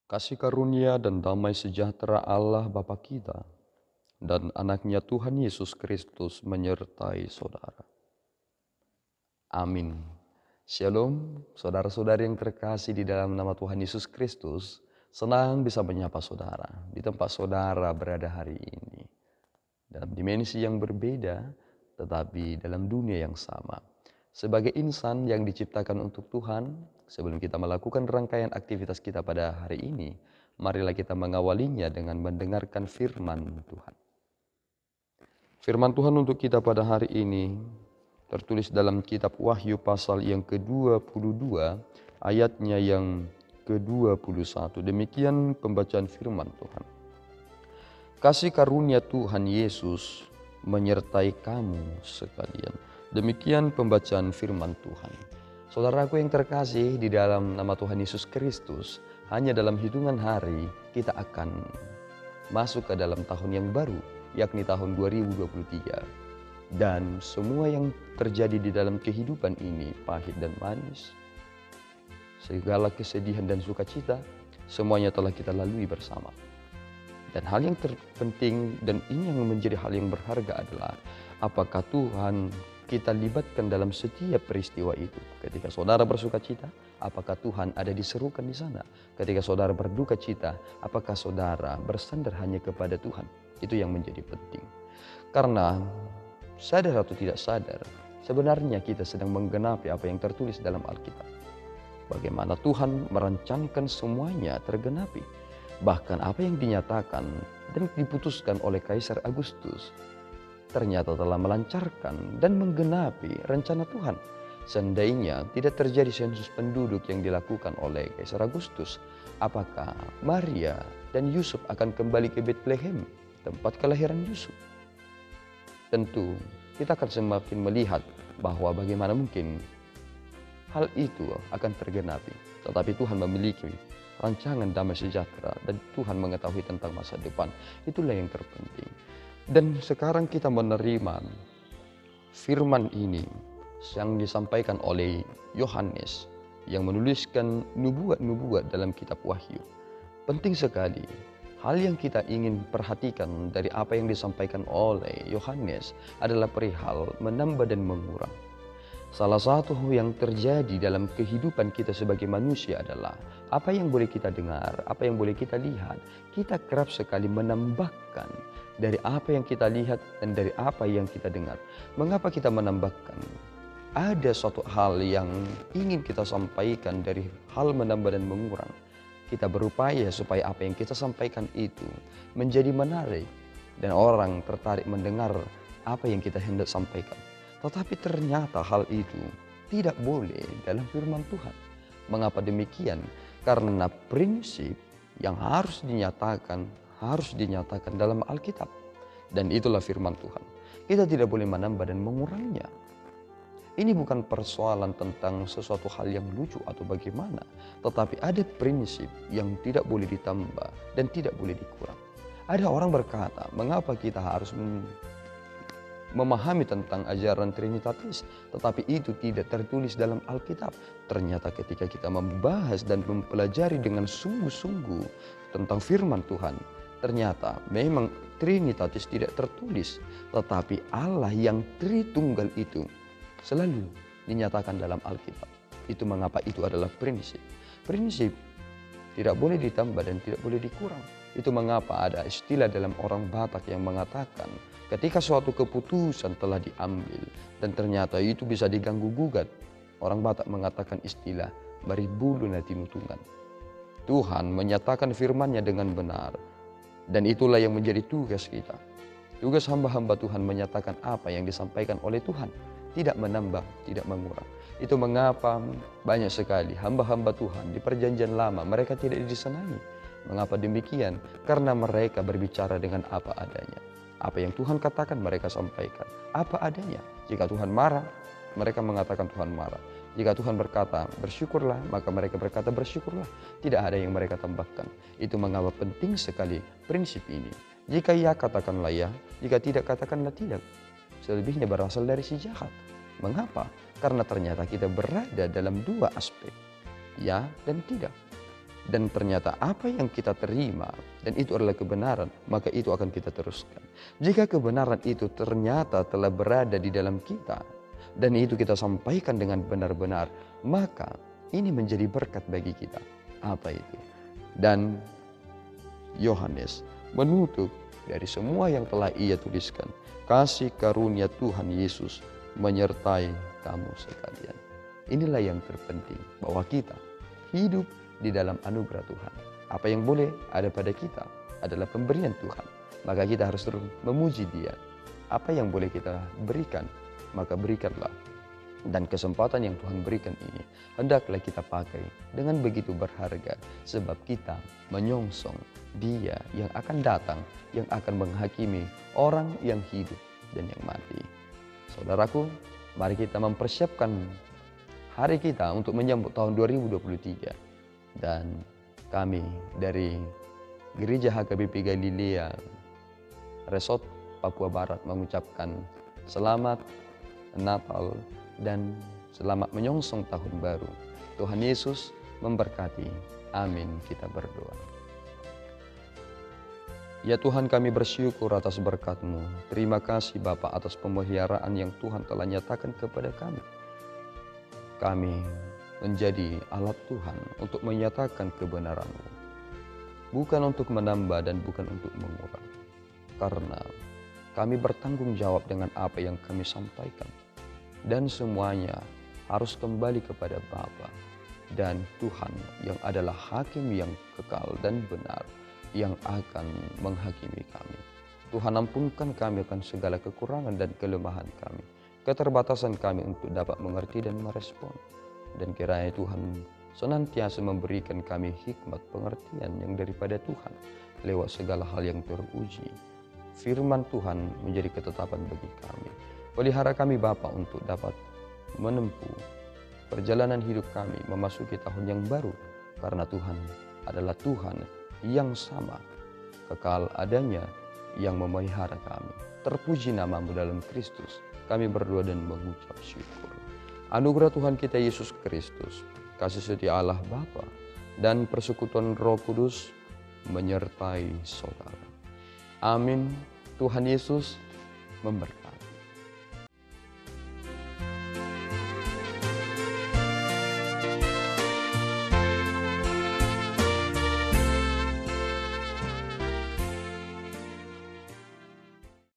Kasih karunia dan damai sejahtera Allah Bapa kita dan anaknya Tuhan Yesus Kristus menyertai saudara. Amin. Shalom, saudara-saudari yang terkasih di dalam nama Tuhan Yesus Kristus. Senang bisa menyapa saudara di tempat saudara berada hari ini. Dalam dimensi yang berbeda, tetapi dalam dunia yang sama. Sebagai insan yang diciptakan untuk Tuhan, sebelum kita melakukan rangkaian aktivitas kita pada hari ini, marilah kita mengawalinya dengan mendengarkan firman Tuhan. Firman Tuhan untuk kita pada hari ini tertulis dalam kitab Wahyu pasal yang ke-22, ayatnya yang ke-21. Demikian pembacaan firman Tuhan. Kasih karunia Tuhan Yesus menyertai kamu sekalian. Demikian pembacaan firman Tuhan. Saudaraku yang terkasih di dalam nama Tuhan Yesus Kristus, hanya dalam hitungan hari kita akan masuk ke dalam tahun yang baru, yakni tahun 2023. Dan semua yang terjadi di dalam kehidupan ini, pahit dan manis, segala kesedihan dan sukacita, semuanya telah kita lalui bersama. Dan hal yang terpenting dan ini yang menjadi hal yang berharga adalah apakah Tuhan kita libatkan dalam setiap peristiwa itu. Ketika saudara bersuka cita, apakah Tuhan ada diserukan di sana? Ketika saudara berduka cita, apakah saudara bersandar hanya kepada Tuhan? Itu yang menjadi penting. Karena sadar atau tidak sadar, sebenarnya kita sedang menggenapi apa yang tertulis dalam Alkitab. Bagaimana Tuhan merancangkan semuanya tergenapi. Bahkan apa yang dinyatakan dan diputuskan oleh Kaisar Agustus ternyata telah melancarkan dan menggenapi rencana Tuhan. Seandainya tidak terjadi sensus penduduk yang dilakukan oleh Kaisar Agustus, apakah Maria dan Yusuf akan kembali ke Bethlehem, tempat kelahiran Yusuf? Tentu kita akan semakin melihat bahwa bagaimana mungkin hal itu akan tergenapi. Tetapi Tuhan memiliki rancangan damai sejahtera dan Tuhan mengetahui tentang masa depan. Itulah yang terpenting. Dan sekarang kita menerima firman ini yang disampaikan oleh Yohanes yang menuliskan nubuat-nubuat dalam kitab Wahyu. Penting sekali. Hal yang kita ingin perhatikan dari apa yang disampaikan oleh Yohanes adalah perihal menambah dan mengurang. Salah satu yang terjadi dalam kehidupan kita sebagai manusia adalah apa yang boleh kita dengar, apa yang boleh kita lihat. Kita kerap sekali menambahkan dari apa yang kita lihat dan dari apa yang kita dengar. Mengapa kita menambahkan? Ada suatu hal yang ingin kita sampaikan dari hal menambah dan mengurang. Kita berupaya supaya apa yang kita sampaikan itu menjadi menarik dan orang tertarik mendengar apa yang kita hendak sampaikan. Tetapi ternyata hal itu tidak boleh dalam firman Tuhan. Mengapa demikian? Karena prinsip yang harus dinyatakan dalam Alkitab. Dan itulah firman Tuhan. Kita tidak boleh menambah dan mengurangnya. Ini bukan persoalan tentang sesuatu hal yang lucu atau bagaimana. Tetapi ada prinsip yang tidak boleh ditambah dan tidak boleh dikurang. Ada orang berkata, mengapa kita harus memahami tentang ajaran Trinitatis, tetapi itu tidak tertulis dalam Alkitab. Ternyata ketika kita membahas dan mempelajari dengan sungguh-sungguh tentang firman Tuhan, ternyata memang Trinitatis tidak tertulis, tetapi Allah yang Tritunggal itu selalu dinyatakan dalam Alkitab. Itu mengapa itu adalah prinsip. Prinsip tidak boleh ditambah dan tidak boleh dikurang. Itu mengapa ada istilah dalam orang Batak yang mengatakan ketika suatu keputusan telah diambil dan ternyata itu bisa diganggu-gugat, orang Batak mengatakan istilah bari bulu na tinutungan. Tuhan menyatakan firman-Nya dengan benar dan itulah yang menjadi tugas kita. Tugas hamba-hamba Tuhan menyatakan apa yang disampaikan oleh Tuhan, tidak menambah, tidak mengurang. Itu mengapa banyak sekali hamba-hamba Tuhan di perjanjian lama mereka tidak disenangi. Mengapa demikian? Karena mereka berbicara dengan apa adanya. Apa yang Tuhan katakan mereka sampaikan. Apa adanya. Jika Tuhan marah, mereka mengatakan Tuhan marah. Jika Tuhan berkata bersyukurlah, maka mereka berkata bersyukurlah. Tidak ada yang mereka tambahkan. Itu mengapa penting sekali prinsip ini. Jika ya, katakanlah ya. Jika tidak, katakanlah tidak. Selebihnya berasal dari si jahat. Mengapa? Karena ternyata kita berada dalam dua aspek. Ya dan tidak. dan ternyata apa yang kita terima dan itu adalah kebenaran, maka itu akan kita teruskan. Jika kebenaran itu ternyata telah berada di dalam kita dan itu kita sampaikan dengan benar-benar, maka ini menjadi berkat bagi kita. Apa itu? Dan Yohanes menutup dari semua yang telah ia tuliskan, kasih karunia Tuhan Yesus menyertai kamu sekalian. Inilah yang terpenting, bahwa kita hidup di dalam anugerah Tuhan. Apa yang boleh ada pada kita adalah pemberian Tuhan. Maka kita harus terus memuji Dia. Apa yang boleh kita berikan, maka berikanlah. Dan kesempatan yang Tuhan berikan ini, hendaklah kita pakai dengan begitu berharga. Sebab kita menyongsong Dia yang akan datang, yang akan menghakimi orang yang hidup dan yang mati. Saudaraku, mari kita mempersiapkan hari kita untuk menyambut tahun 2023. Dan kami dari Gereja HKBP Galilea Resort Papua Barat mengucapkan selamat Natal dan selamat menyongsong tahun baru. Tuhan Yesus memberkati. Amin. Kita berdoa. Ya Tuhan, kami bersyukur atas berkat-Mu. Terima kasih Bapa atas pemeliharaan yang Tuhan telah nyatakan kepada kami. Kami menjadi alat Tuhan untuk menyatakan kebenaran-Mu. Bukan untuk menambah dan bukan untuk mengurang. Karena kami bertanggung jawab dengan apa yang kami sampaikan. Dan semuanya harus kembali kepada Bapa dan Tuhan yang adalah hakim yang kekal dan benar yang akan menghakimi kami. Tuhan, ampunkan kami akan segala kekurangan dan kelemahan kami, keterbatasan kami untuk dapat mengerti dan merespon. Dan kiranya Tuhan senantiasa memberikan kami hikmat pengertian yang daripada Tuhan lewat segala hal yang teruji. Firman Tuhan menjadi ketetapan bagi kami. Pelihara kami Bapa untuk dapat menempuh perjalanan hidup kami memasuki tahun yang baru. Karena Tuhan adalah Tuhan yang sama, kekal adanya, yang memelihara kami. Terpuji nama-Mu dalam Kristus. Kami berdoa dan mengucap syukur. Anugerah Tuhan kita Yesus Kristus, kasih setia Allah Bapa, dan persekutuan Roh Kudus menyertai saudara. Amin. Tuhan Yesus memberkati.